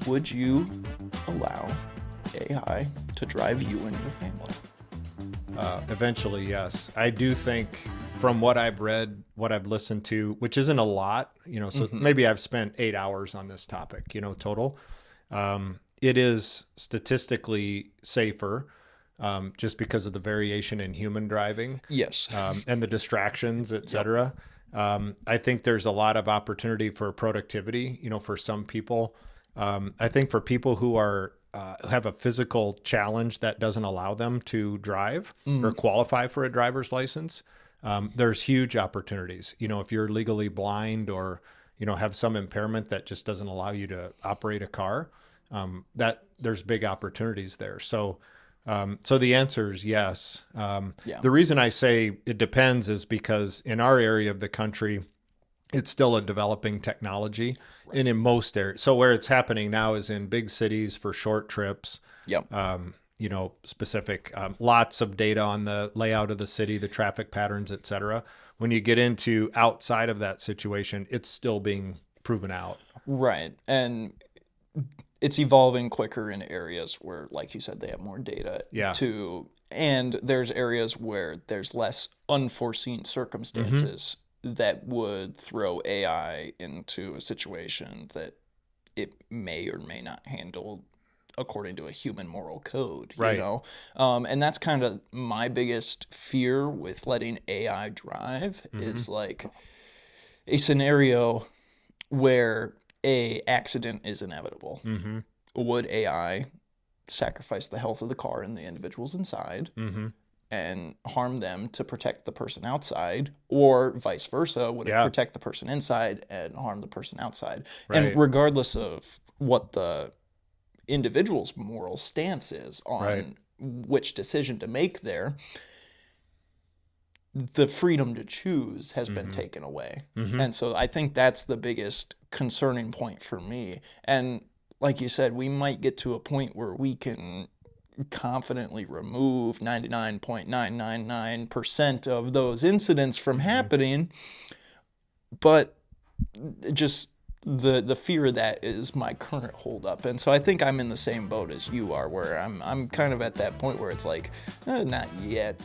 would you allow AI to drive you and your family? Eventually, yes. I do think from what I've read, what I've listened to, which isn't a lot, so maybe I've spent 8 hours on this topic, total. It is statistically safer, just because of the variation in human driving. Yes. And the distractions, et cetera. I think there's a lot of opportunity for productivity, for some people. I think for people who are have a physical challenge that doesn't allow them to drive or qualify for a driver's license, there's huge opportunities. If you're legally blind or, have some impairment that just doesn't allow you to operate a car, that there's big opportunities there. So the answer is yes. The reason I say it depends is because in our area of the country, it's still a developing technology. Right. And in most areas. So where it's happening now is in big cities for short trips. Yep. Specific, lots of data on the layout of the city, the traffic patterns, et cetera. When you get into outside of that situation, it's still being proven out. Right. And it's evolving quicker in areas where, like you said, they have more data and there's areas where there's less unforeseen circumstances that would throw AI into a situation that it may or may not handle according to a human moral code, and that's kind of my biggest fear with letting AI drive is like a scenario where a accident is inevitable. Would AI sacrifice the health of the car and the individuals inside and harm them to protect the person outside, or vice versa? Would it protect the person inside and harm the person outside? Right. And regardless of what the individual's moral stance is on which decision to make there, the freedom to choose has been taken away. And so I think that's the biggest concerning point for me. And like you said, we might get to a point where we can confidently remove 99.999% of those incidents from happening, but just the fear of that is my current holdup. And so I think I'm in the same boat as you are, where I'm kind of at that point where it's like, not yet.